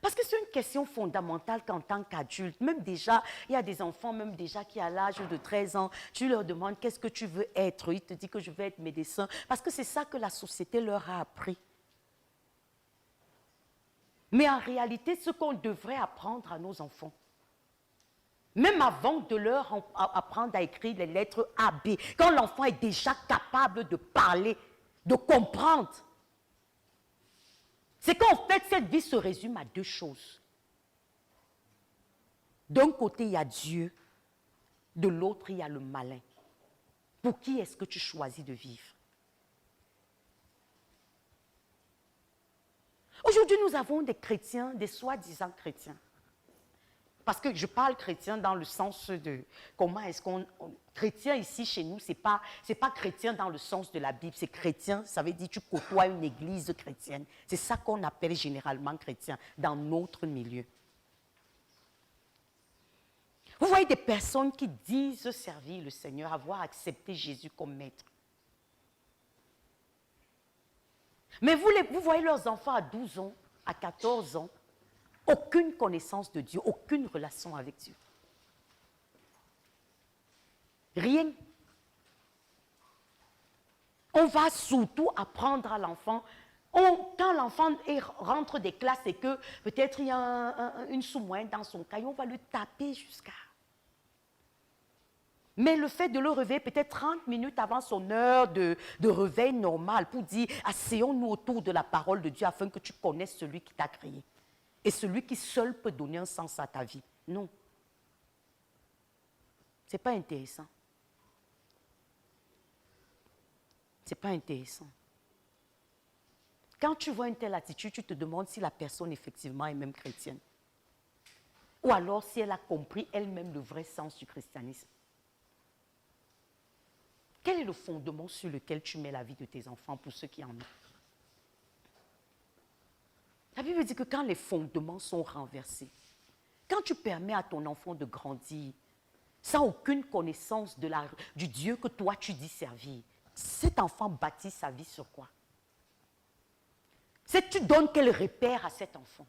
Parce que c'est une question fondamentale qu'en tant qu'adulte, même déjà, il y a des enfants même déjà qui à l'âge de 13 ans, tu leur demandes qu'est-ce que tu veux être. Ils te disent que je veux être médecin. Parce que c'est ça que la société leur a appris. Mais en réalité, ce qu'on devrait apprendre à nos enfants, même avant de leur apprendre à écrire les lettres A, B, quand l'enfant est déjà capable de parler, de comprendre, c'est qu'en fait, cette vie se résume à deux choses. D'un côté, il y a Dieu, de l'autre, il y a le malin. Pour qui est-ce que tu choisis de vivre? Aujourd'hui, nous avons des chrétiens, des soi-disant chrétiens. Parce que je parle chrétien dans le sens de comment est-ce qu'on... Chrétien ici chez nous, c'est pas chrétien dans le sens de la Bible, c'est chrétien, ça veut dire tu côtoies une église chrétienne. C'est ça qu'on appelle généralement chrétien dans notre milieu. Vous voyez des personnes qui disent servir le Seigneur, avoir accepté Jésus comme maître. Mais vous voyez leurs enfants à 12 ans, à 14 ans, aucune connaissance de Dieu, aucune relation avec Dieu. Rien. On va surtout apprendre à l'enfant. Quand l'enfant rentre des classes et que peut-être il y a une sous-moyenne dans son cahier, on va le taper jusqu'à... Mais le fait de le réveiller peut-être 30 minutes avant son heure de réveil normal pour dire « asseyons-nous autour de la parole de Dieu afin que tu connaisses celui qui t'a créé et celui qui seul peut donner un sens à ta vie. » Non. Ce n'est pas intéressant. Ce n'est pas intéressant. Quand tu vois une telle attitude, tu te demandes si la personne effectivement est même chrétienne. Ou alors si elle a compris elle-même le vrai sens du christianisme. Quel est le fondement sur lequel tu mets la vie de tes enfants pour ceux qui en ont? La Bible dit que quand les fondements sont renversés, quand tu permets à ton enfant de grandir sans aucune connaissance du Dieu que toi tu dis servir, cet enfant bâtit sa vie sur quoi? C'est que tu donnes quel repère à cet enfant?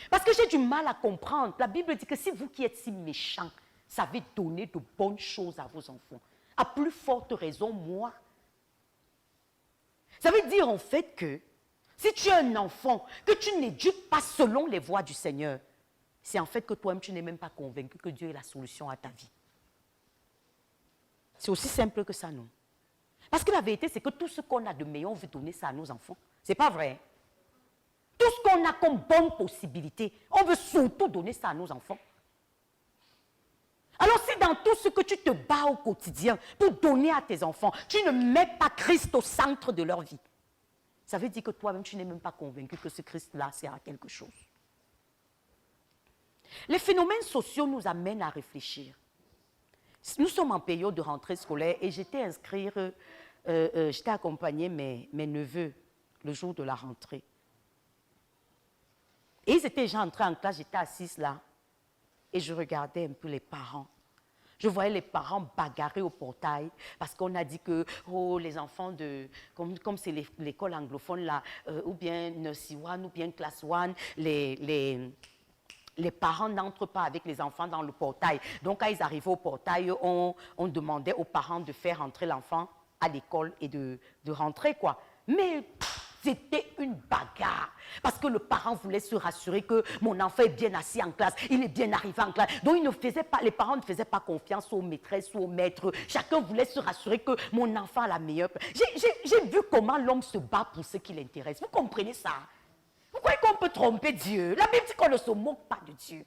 Parce que j'ai du mal à comprendre. La Bible dit que si vous qui êtes si méchants, savez donner de bonnes choses à vos enfants, à plus forte raison, moi. Ça veut dire en fait que si tu es un enfant, que tu n'éduques pas selon les voies du Seigneur, c'est en fait que toi-même tu n'es même pas convaincu que Dieu est la solution à ta vie. C'est aussi simple que ça, non? Parce que la vérité, c'est que tout ce qu'on a de meilleur, on veut donner ça à nos enfants. C'est pas vrai? Tout ce qu'on a comme bonne possibilité, on veut surtout donner ça à nos enfants. Alors si dans tout ce que tu te bats au quotidien pour donner à tes enfants, tu ne mets pas Christ au centre de leur vie, ça veut dire que toi-même, tu n'es même pas convaincu que ce Christ-là sert à quelque chose. Les phénomènes sociaux nous amènent à réfléchir. Nous sommes en période de rentrée scolaire et j'étais accompagnée mes neveux le jour de la rentrée. Et ils étaient déjà entrés en classe, j'étais assise là. Et je regardais un peu les parents. Je voyais les parents bagarrer au portail parce qu'on a dit que les enfants comme c'est l'école anglophone là, ou bien Nursery One, ou bien Class One, les parents n'entrent pas avec les enfants dans le portail. Donc quand ils arrivaient au portail, on demandait aux parents de faire entrer l'enfant à l'école et de rentrer quoi. Mais c'était une bagarre. Parce que le parent voulait se rassurer que mon enfant est bien assis en classe, il est bien arrivé en classe. Donc les parents ne faisaient pas confiance aux maîtresses ou aux maîtres. Chacun voulait se rassurer que mon enfant a la meilleure. J'ai vu comment l'homme se bat pour ce qui l'intéresse. Vous comprenez ça? Vous croyez qu'on peut tromper Dieu? La Bible dit qu'on ne se moque pas de Dieu.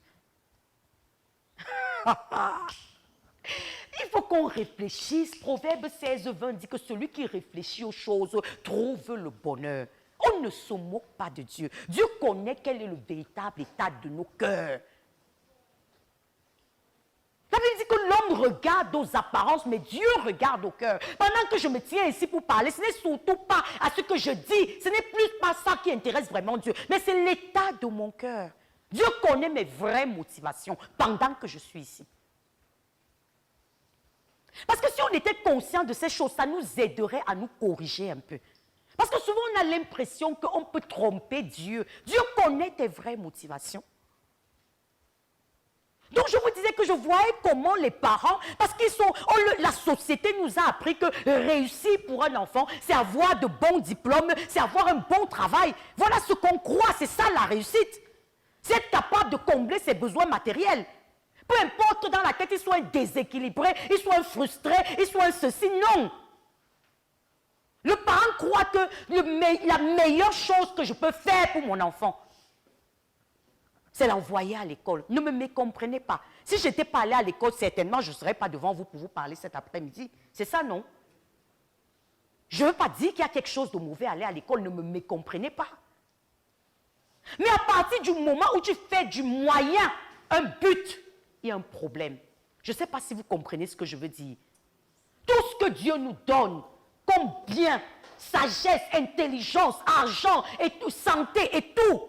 Il faut qu'on réfléchisse. Proverbe 16:20 dit que celui qui réfléchit aux choses trouve le bonheur. On ne se moque pas de Dieu. Dieu connaît quel est le véritable état de nos cœurs. La Bible dit que l'homme regarde aux apparences, mais Dieu regarde au cœur. Pendant que je me tiens ici pour parler, ce n'est surtout pas à ce que je dis. Ce n'est plus pas ça qui intéresse vraiment Dieu, mais c'est l'état de mon cœur. Dieu connaît mes vraies motivations pendant que je suis ici. Parce que si on était conscient de ces choses, ça nous aiderait à nous corriger un peu. Parce que souvent, on a l'impression qu'on peut tromper Dieu. Dieu connaît tes vraies motivations. Donc, je vous disais que je voyais comment les parents, parce qu'ils sont, la société nous a appris que réussir pour un enfant, c'est avoir de bons diplômes, c'est avoir un bon travail. Voilà ce qu'on croit, c'est ça la réussite. C'est être capable de combler ses besoins matériels. Peu importe dans la tête, ils soient déséquilibrés, ils soient frustrés, ils soient ceci, non. Le parent croit que la meilleure chose que je peux faire pour mon enfant, c'est l'envoyer à l'école. Ne me mécomprenez pas. Si je n'étais pas allé à l'école, certainement, je ne serais pas devant vous pour vous parler cet après-midi. C'est ça, non? Je ne veux pas dire qu'il y a quelque chose de mauvais à aller à l'école. Ne me mécomprenez pas. Mais à partir du moment où tu fais du moyen un but, il y a un problème. Je ne sais pas si vous comprenez ce que je veux dire. Tout ce que Dieu nous donne, comme bien, sagesse, intelligence, argent, et tout, santé et tout,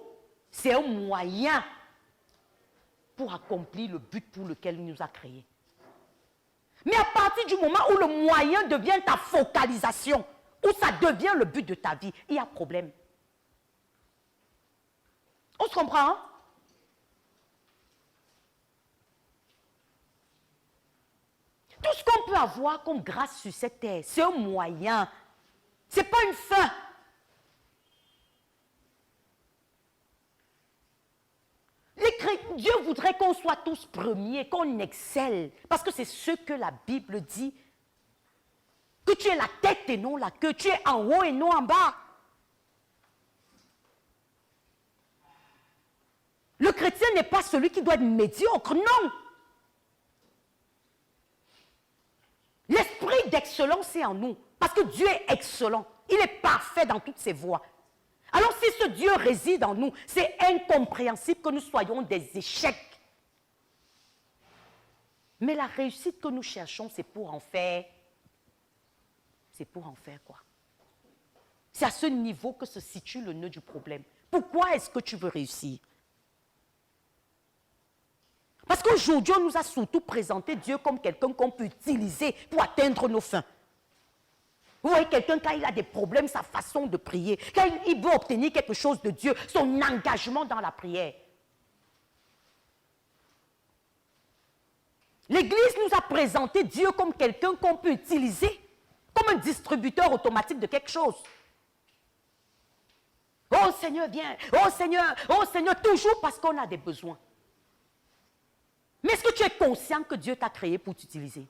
c'est un moyen pour accomplir le but pour lequel il nous a créés. Mais à partir du moment où le moyen devient ta focalisation, où ça devient le but de ta vie, il y a problème. On se comprend, hein? Tout ce qu'on peut avoir comme grâce sur cette terre, c'est un moyen. Ce n'est pas une fin. Dieu voudrait qu'on soit tous premiers, qu'on excelle. Parce que c'est ce que la Bible dit. Que tu es la tête et non la queue. Tu es en haut et non en bas. Le chrétien n'est pas celui qui doit être médiocre, non. L'esprit d'excellence est en nous. Parce que Dieu est excellent. Il est parfait dans toutes ses voies. Alors si ce Dieu réside en nous, c'est incompréhensible que nous soyons des échecs. Mais la réussite que nous cherchons, c'est pour en faire. C'est pour en faire quoi? C'est à ce niveau que se situe le nœud du problème. Pourquoi est-ce que tu veux réussir? Parce qu'aujourd'hui, on nous a surtout présenté Dieu comme quelqu'un qu'on peut utiliser pour atteindre nos fins. Vous voyez, quelqu'un, quand il a des problèmes, sa façon de prier, quand il veut obtenir quelque chose de Dieu, son engagement dans la prière. L'Église nous a présenté Dieu comme quelqu'un qu'on peut utiliser, comme un distributeur automatique de quelque chose. Oh Seigneur, viens. Oh Seigneur, toujours parce qu'on a des besoins. Mais est-ce que tu es conscient que Dieu t'a créé pour t'utiliser?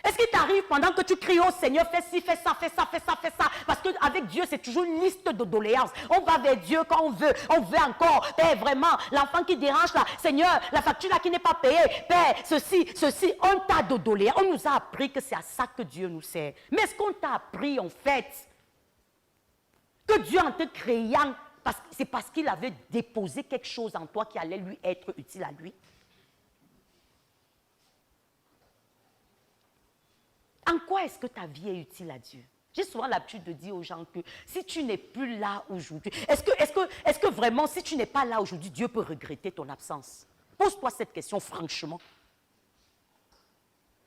Est-ce qu'il t'arrive pendant que tu cries au Seigneur, fais ci, fais ça, fais ça, fais ça, fais ça? Parce qu'avec Dieu, c'est toujours une liste de doléances. On va vers Dieu quand on veut encore. Père, vraiment, l'enfant qui dérange là, Seigneur, la facture là qui n'est pas payée, Père, ceci, un tas de doléances. On nous a appris que c'est à ça que Dieu nous sert. Mais est-ce qu'on t'a appris en fait que Dieu en te créant, c'est parce qu'il avait déposé quelque chose en toi qui allait lui être utile à lui? En quoi est-ce que ta vie est utile à Dieu? J'ai souvent l'habitude de dire aux gens que si tu n'es plus là aujourd'hui, est-ce que vraiment, si tu n'es pas là aujourd'hui, Dieu peut regretter ton absence? Pose-toi cette question franchement.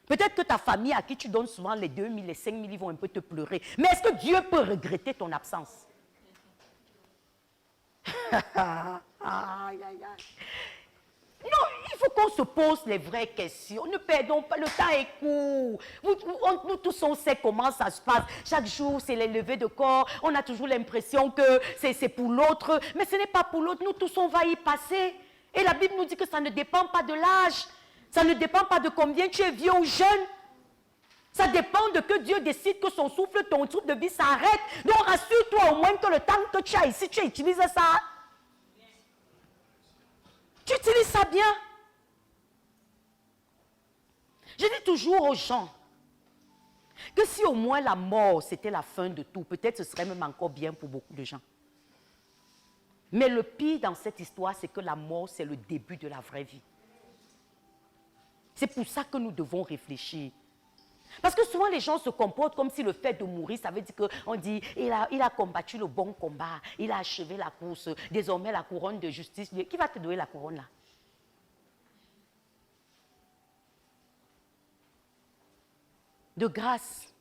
Peut-être que ta famille à qui tu donnes souvent les 2 000, les 5 000, ils vont un peu te pleurer. Mais est-ce que Dieu peut regretter ton absence? Aïe, aïe, aïe. Non, il faut qu'on se pose les vraies questions. Ne perdons pas, le temps est court. Nous tous, on sait comment ça se passe. Chaque jour, c'est les levées de corps. On a toujours l'impression que c'est pour l'autre. Mais ce n'est pas pour l'autre. Nous tous, on va y passer. Et la Bible nous dit que ça ne dépend pas de l'âge. Ça ne dépend pas de combien tu es vieux ou jeune. Ça dépend de que Dieu décide que son souffle, ton souffle de vie s'arrête. Donc, rassure-toi au moins que le temps que tu as ici, tu utilises ça. Tu utilises ça bien. Je dis toujours aux gens que si au moins la mort, c'était la fin de tout, peut-être ce serait même encore bien pour beaucoup de gens. Mais le pire dans cette histoire, c'est que la mort, c'est le début de la vraie vie. C'est pour ça que nous devons réfléchir. Parce que souvent, les gens se comportent comme si le fait de mourir, ça veut dire qu'on dit, il a combattu le bon combat, il a achevé la course, désormais la couronne de justice. Qui va te donner la couronne là? de grâce.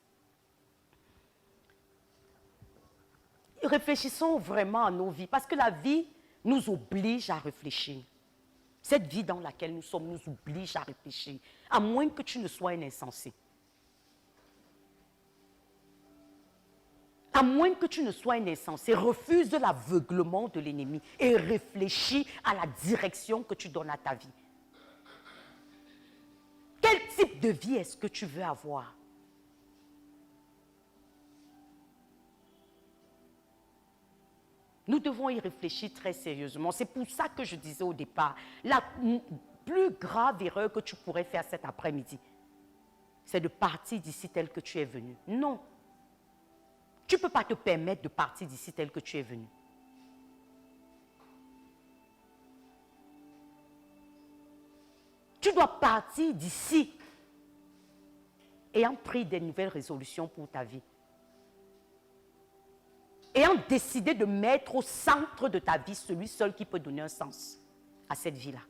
Réfléchissons vraiment à nos vies, parce que la vie nous oblige à réfléchir. Cette vie dans laquelle nous sommes nous oblige à réfléchir, à moins que tu ne sois un insensé. À moins que tu ne sois un insensé, refuse l'aveuglement de l'ennemi et réfléchis à la direction que tu donnes à ta vie. Quel type de vie est-ce que tu veux avoir? Nous devons y réfléchir très sérieusement. C'est pour ça que je disais au départ, la plus grave erreur que tu pourrais faire cet après-midi, c'est de partir d'ici tel que tu es venu. Non. Tu ne peux pas te permettre de partir d'ici tel que tu es venu. Tu dois partir d'ici ayant pris des nouvelles résolutions pour ta vie. Ayant décidé de mettre au centre de ta vie celui seul qui peut donner un sens à cette vie-là.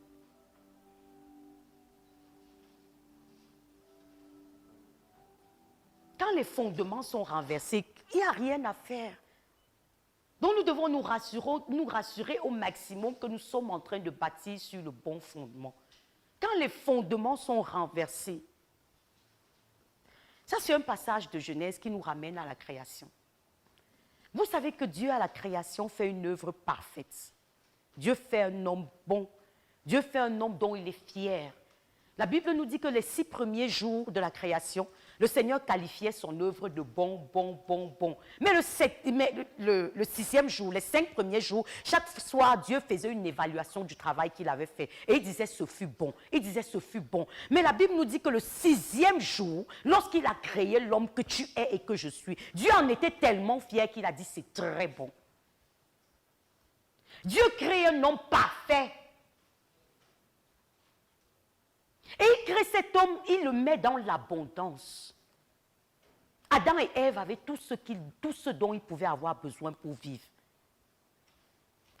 Quand les fondements sont renversés, il n'y a rien à faire. Donc nous devons nous rassurer au maximum que nous sommes en train de bâtir sur le bon fondement. Quand les fondements sont renversés, ça c'est un passage de Genèse qui nous ramène à la création. Vous savez que Dieu à la création fait une œuvre parfaite. Dieu fait un homme bon. Dieu fait un homme dont il est fier. La Bible nous dit que les 6 premiers jours de la création, le Seigneur qualifiait son œuvre de bon, bon, bon, bon. Mais le 6e jour, les 5 premiers jours, chaque soir, Dieu faisait une évaluation du travail qu'il avait fait. Et il disait, ce fut bon. Il disait, ce fut bon. Mais la Bible nous dit que le 6e jour, lorsqu'il a créé l'homme que tu es et que je suis, Dieu en était tellement fier qu'il a dit, c'est très bon. Dieu crée un homme parfait. Et il crée cet homme, il le met dans l'abondance. Adam et Ève avaient tout ce dont ils pouvaient avoir besoin pour vivre.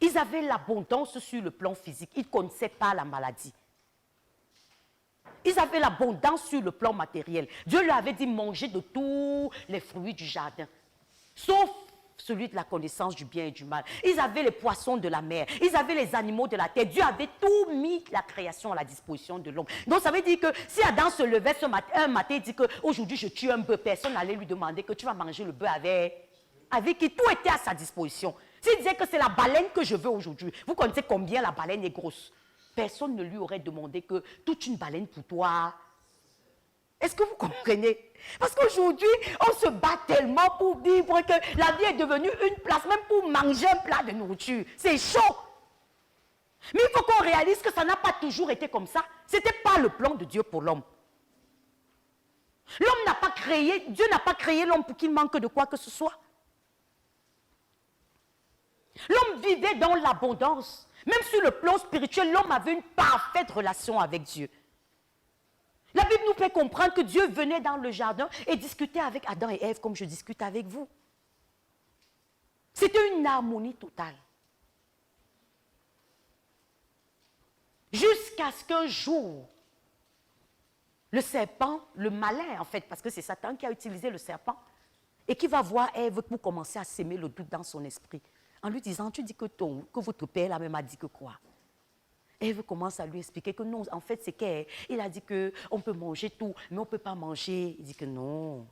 Ils avaient l'abondance sur le plan physique, ils ne connaissaient pas la maladie. Ils avaient l'abondance sur le plan matériel. Dieu leur avait dit manger de tous les fruits du jardin, sauf celui de la connaissance du bien et du mal. Ils avaient les poissons de la mer, ils avaient les animaux de la terre. Dieu avait tout mis la création à la disposition de l'homme. Donc ça veut dire que si Adam se levait un matin et dit qu'aujourd'hui je tue un bœuf, personne n'allait lui demander que tu vas manger le bœuf avec qui tout était à sa disposition. S'il disait que c'est la baleine que je veux aujourd'hui, vous connaissez combien la baleine est grosse. Personne ne lui aurait demandé que toute une baleine pour toi. Est-ce que vous comprenez? Parce qu'aujourd'hui, on se bat tellement pour vivre que la vie est devenue une place, même pour manger un plat de nourriture. C'est chaud. Mais il faut qu'on réalise que ça n'a pas toujours été comme ça. Ce n'était pas le plan de Dieu pour l'homme. L'homme n'a pas créé, Dieu n'a pas créé l'homme pour qu'il manque de quoi que ce soit. L'homme vivait dans l'abondance. Même sur le plan spirituel, l'homme avait une parfaite relation avec Dieu. La Bible nous fait comprendre que Dieu venait dans le jardin et discutait avec Adam et Ève comme je discute avec vous. C'était une harmonie totale. Jusqu'à ce qu'un jour, le serpent, le malin en fait, parce que c'est Satan qui a utilisé le serpent, et qui va voir Ève pour commencer à s'aimer le doute dans son esprit, en lui disant, tu dis que votre père là même a dit que quoi? Ève commence à lui expliquer que non, en fait, c'est qu'il a dit qu'on peut manger tout, mais on ne peut pas manger. Il dit que non.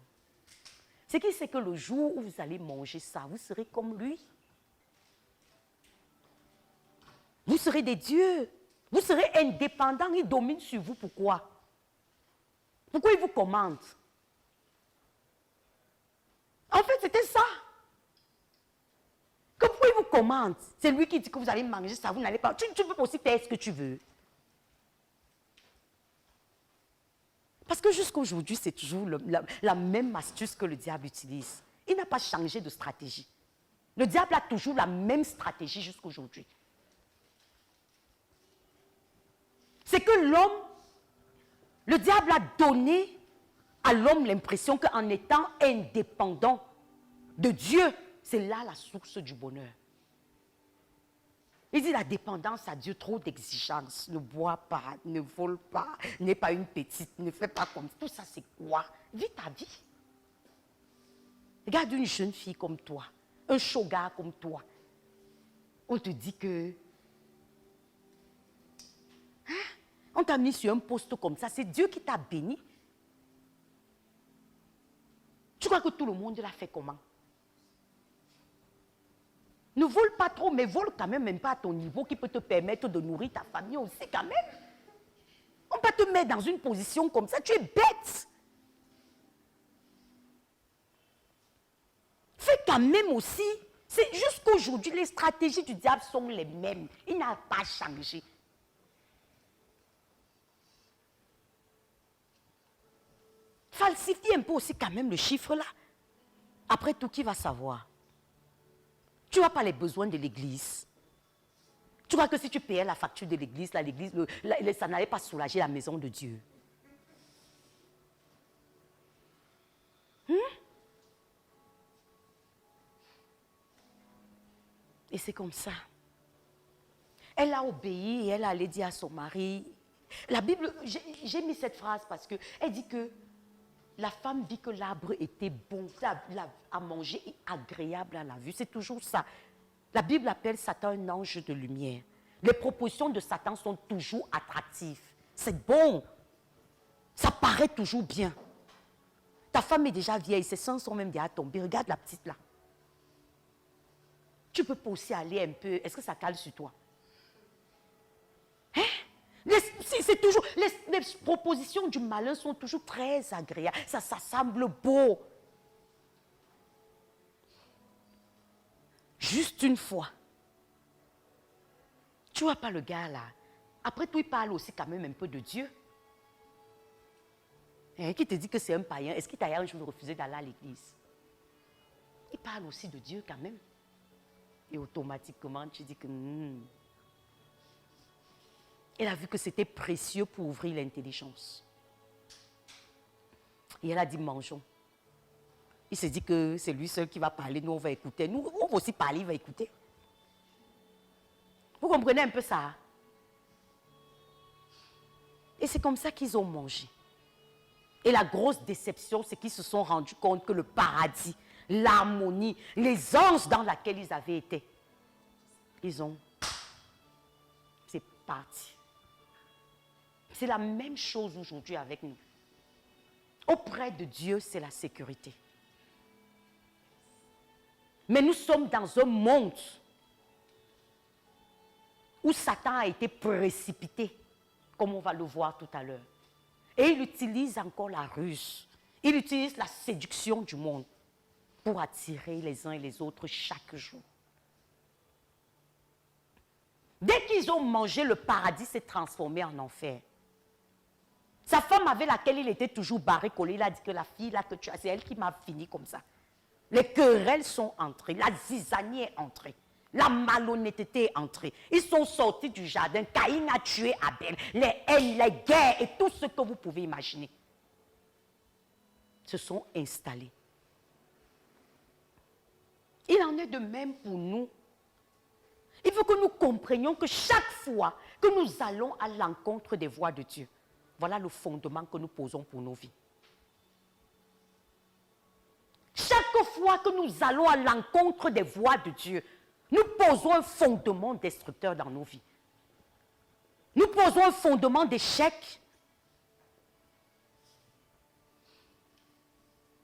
C'est qu'il sait que le jour où vous allez manger ça, vous serez comme lui. Vous serez des dieux. Vous serez indépendants. Il domine sur vous. Pourquoi? Pourquoi il vous commande? En fait, c'était ça. Que pourquoi il vous commande? C'est lui qui dit que vous allez manger ça, vous n'allez pas. Tu peux aussi faire ce que tu veux. Parce que jusqu'aujourd'hui, c'est toujours la même astuce que le diable utilise. Il n'a pas changé de stratégie. Le diable a toujours la même stratégie jusqu'aujourd'hui. C'est que le diable a donné à l'homme l'impression qu'en étant indépendant de Dieu, c'est là la source du bonheur. Il dit la dépendance à Dieu, trop d'exigences. Ne bois pas, ne vole pas, n'aie pas une petite, ne fais pas comme ça. Tout ça, c'est quoi? Vis ta vie. Regarde une jeune fille comme toi, un chaud gars comme toi. On te dit que... Hein? On t'a mis sur un poste comme ça, c'est Dieu qui t'a béni. Tu crois que tout le monde l'a fait comment? Ne vole pas trop, mais vole quand même pas à ton niveau qui peut te permettre de nourrir ta famille aussi quand même. On peut te mettre dans une position comme ça, tu es bête. Fais quand même aussi. C'est jusqu'aujourd'hui, les stratégies du diable sont les mêmes. Il n'a pas changé. Falsifie un peu aussi quand même le chiffre là. Après tout, qui va savoir? Tu n'as pas les besoins de l'église. Tu crois que si tu payais la facture de l'église, ça n'allait pas soulager la maison de Dieu. Et c'est comme ça. Elle a obéi et elle allait dire à son mari. La Bible, j'ai mis cette phrase parce qu'elle dit que la femme vit que l'arbre était bon à manger et agréable à la vue. C'est toujours ça. La Bible appelle Satan un ange de lumière. Les propositions de Satan sont toujours attractives. C'est bon. Ça paraît toujours bien. Ta femme est déjà vieille, ses seins sont même déjà tombés. Regarde la petite là. Tu peux pas aussi aller un peu. Est-ce que ça cale sur toi? Hein? C'est toujours, les propositions du malin sont toujours très agréables. Ça semble beau. Juste une fois. Tu vois pas le gars là. Après tout, il parle aussi quand même un peu de Dieu. Hein, qui te dit que c'est un païen? Est-ce qu'il t'a un jour refusé d'aller à l'église? Il parle aussi de Dieu quand même. Et automatiquement, tu dis que... Elle a vu que c'était précieux pour ouvrir l'intelligence. Et elle a dit, mangeons. Il s'est dit que c'est lui seul qui va parler, nous on va écouter. Nous, on va aussi parler, il va écouter. Vous comprenez un peu ça? Et c'est comme ça qu'ils ont mangé. Et la grosse déception, c'est qu'ils se sont rendus compte que le paradis, l'harmonie, les anges dans lesquels ils avaient été, c'est parti. C'est la même chose aujourd'hui avec nous. Auprès de Dieu, c'est la sécurité. Mais nous sommes dans un monde où Satan a été précipité, comme on va le voir tout à l'heure. Et il utilise encore la ruse. Il utilise la séduction du monde pour attirer les uns et les autres chaque jour. Dès qu'ils ont mangé, le paradis s'est transformé en enfer. Sa femme avec laquelle il était toujours barré, collé, il a dit que la fille là que tu as, c'est elle qui m'a fini comme ça. Les querelles sont entrées, la zizanie est entrée, la malhonnêteté est entrée. Ils sont sortis du jardin, Caïn a tué Abel, les haines, les guerres et tout ce que vous pouvez imaginer se sont installés. Il en est de même pour nous. Il faut que nous comprenions que chaque fois que nous allons à l'encontre des voies de Dieu, voilà le fondement que nous posons pour nos vies. Chaque fois que nous allons à l'encontre des voies de Dieu, nous posons un fondement destructeur dans nos vies. Nous posons un fondement d'échec.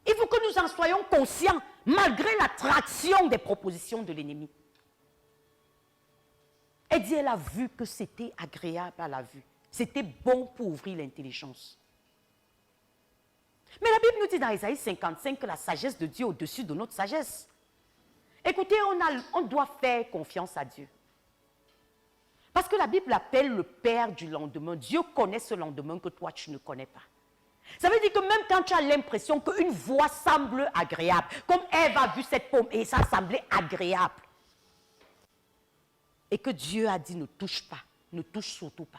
Il faut que nous en soyons conscients, malgré l'attraction des propositions de l'ennemi. Elle dit, elle a vu que c'était agréable à la vue. C'était bon pour ouvrir l'intelligence. Mais la Bible nous dit dans Isaïe 55 que la sagesse de Dieu est au-dessus de notre sagesse. Écoutez, on doit faire confiance à Dieu. Parce que la Bible appelle le Père du lendemain. Dieu connaît ce lendemain que toi, tu ne connais pas. Ça veut dire que même quand tu as l'impression qu'une voie semble agréable, comme Ève a vu cette pomme et ça semblait agréable, et que Dieu a dit ne touche pas, ne touche surtout pas.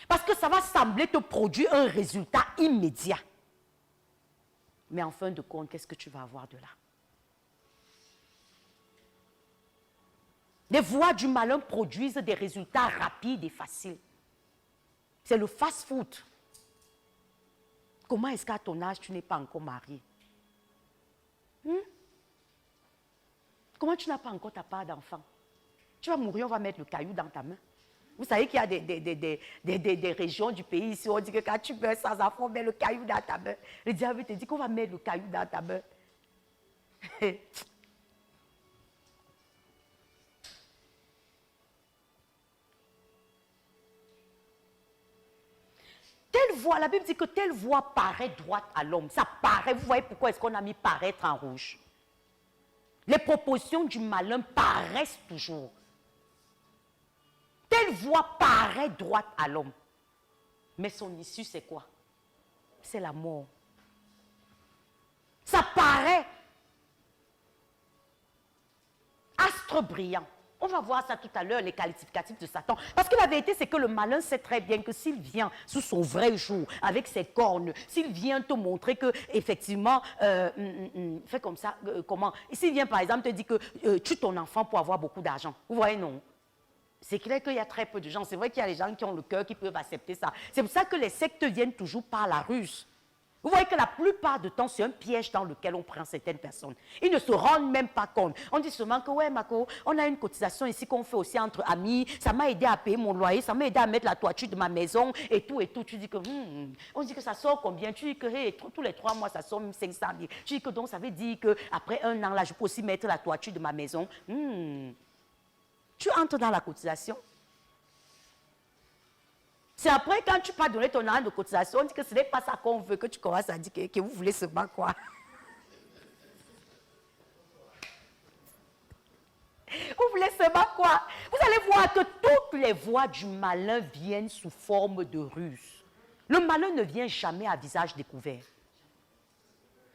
Parce que ça va sembler te produire un résultat immédiat. Mais en fin de compte, qu'est-ce que tu vas avoir de là? Les voies du malin produisent des résultats rapides et faciles. C'est le fast-food. Comment est-ce qu'à ton âge, tu n'es pas encore marié? Comment tu n'as pas encore ta part d'enfant? Tu vas mourir, on va mettre le caillou dans ta main. Vous savez qu'il y a des régions du pays ici où on dit que quand tu meurs sans enfant, on met le caillou dans ta main. Le diable te dit qu'on va mettre le caillou dans ta main. Telle voie, la Bible dit que telle voie paraît droite à l'homme. Ça paraît, vous voyez pourquoi est-ce qu'on a mis paraître en rouge? Les propositions du malin paraissent toujours. Telle voie paraît droite à l'homme. Mais son issue, c'est quoi? C'est la mort. Ça paraît. Astre brillant. On va voir ça tout à l'heure, les qualificatifs de Satan. Parce que la vérité, c'est que le malin sait très bien que s'il vient sous son vrai jour, avec ses cornes, s'il vient te montrer que, effectivement, fais comme ça, comment? S'il vient, par exemple, te dire que tue ton enfant pour avoir beaucoup d'argent. Vous voyez, non? C'est clair qu'il y a très peu de gens. C'est vrai qu'il y a des gens qui ont le cœur qui peuvent accepter ça. C'est pour ça que les sectes viennent toujours par la ruse. Vous voyez que la plupart du temps, c'est un piège dans lequel on prend certaines personnes. Ils ne se rendent même pas compte. On dit seulement que, ouais, Marco, on a une cotisation ici qu'on fait aussi entre amis. Ça m'a aidé à payer mon loyer, ça m'a aidé à mettre la toiture de ma maison et tout et tout. Tu dis que, on dit que ça sort combien? Tu dis que hey, tous les 3 mois, ça sort même 500 000. Tu dis que donc, ça veut dire qu'après 1 an, là, je peux aussi mettre la toiture de ma maison. Tu entres dans la cotisation. C'est après, quand tu pas donné ton argent de cotisation, on dit que ce n'est pas ça qu'on veut, que tu commences à dire que vous voulez seulement quoi. Vous voulez seulement quoi? Vous allez voir que toutes les voies du malin viennent sous forme de ruse. Le malin ne vient jamais à visage découvert.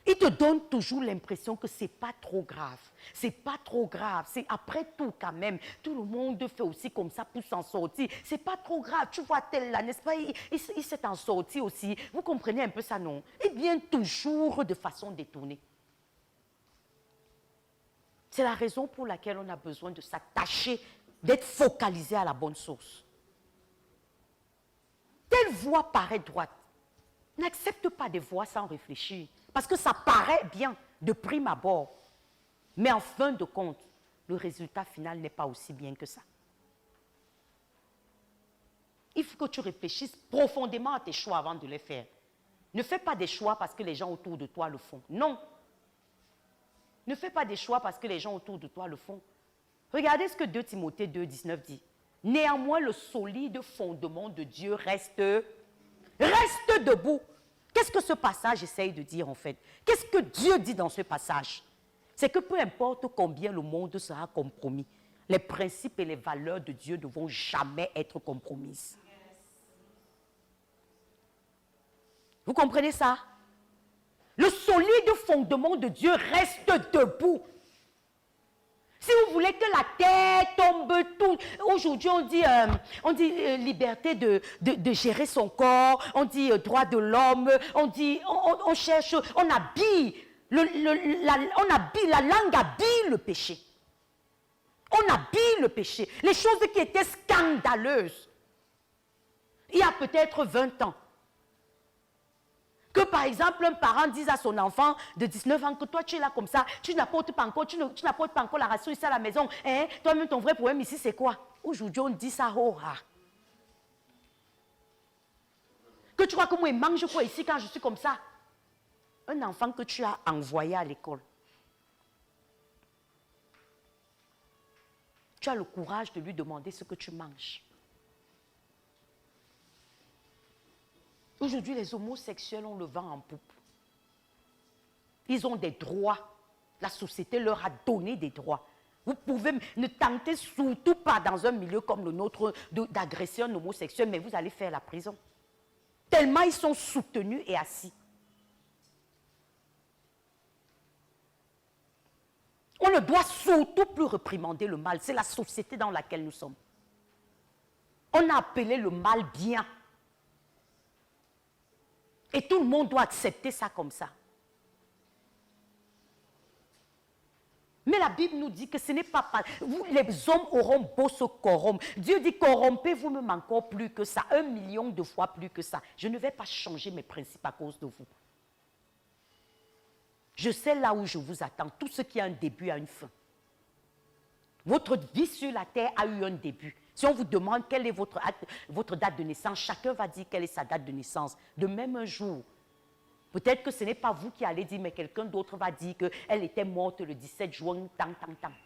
Il te donne toujours l'impression que ce n'est pas trop grave. C'est pas trop grave. C'est après tout quand même. Tout le monde fait aussi comme ça pour s'en sortir. C'est pas trop grave. Tu vois tel là, n'est-ce pas? Il s'est en sorti aussi. Vous comprenez un peu ça, non? Il vient toujours de façon détournée. C'est la raison pour laquelle on a besoin de s'attacher, d'être focalisé à la bonne source. Telle voie paraît droite. N'accepte pas des voies sans réfléchir. Parce que ça paraît bien de prime abord. Mais en fin de compte, le résultat final n'est pas aussi bien que ça. Il faut que tu réfléchisses profondément à tes choix avant de les faire. Ne fais pas des choix parce que les gens autour de toi le font. Non. Ne fais pas des choix parce que les gens autour de toi le font. Regardez ce que 2 Timothée 2, 19 dit. Néanmoins, le solide fondement de Dieu reste debout. Qu'est-ce que ce passage essaye de dire en fait? Qu'est-ce que Dieu dit dans ce passage? C'est que peu importe combien le monde sera compromis, les principes et les valeurs de Dieu ne vont jamais être compromises. Vous comprenez ça? Le solide fondement de Dieu reste debout. Si vous voulez que la terre tombe tout, aujourd'hui on dit liberté de gérer son corps, on dit droit de l'homme, on cherche, on habille, la langue habille le péché. On habille le péché. Les choses qui étaient scandaleuses, il y a peut-être 20 ans, que par exemple, un parent dise à son enfant de 19 ans que toi tu es là comme ça, tu n'apportes pas encore, tu n'apportes pas encore la ration ici à la maison. Hein? Toi-même, ton vrai problème ici, c'est quoi? Aujourd'hui, on dit ça, oh, que tu crois que moi, je mange quoi ici quand je suis comme ça? Un enfant que tu as envoyé à l'école. Tu as le courage de lui demander ce que tu manges. Aujourd'hui, les homosexuels ont le vent en poupe. Ils ont des droits. La société leur a donné des droits. Vous pouvez ne tenter surtout pas dans un milieu comme le nôtre d'agresser un homosexuel, mais vous allez faire la prison. Tellement ils sont soutenus et assis. On ne doit surtout plus réprimander le mal. C'est la société dans laquelle nous sommes. On a appelé le mal bien. Et tout le monde doit accepter ça comme ça. Mais la Bible nous dit que ce n'est pas... Les hommes auront beau se corrompre. Dieu dit, corrompez-vous même encore plus que ça, 1 million de fois plus que ça. Je ne vais pas changer mes principes à cause de vous. Je sais là où je vous attends. Tout ce qui a un début a une fin. Votre vie sur la terre a eu un début. Si on vous demande quelle est votre date de naissance, chacun va dire quelle est sa date de naissance. De même un jour. Peut-être que ce n'est pas vous qui allez dire, mais quelqu'un d'autre va dire qu'elle était morte le 17 juin,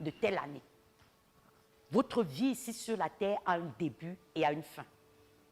de telle année. Votre vie ici sur la terre a un début et a une fin.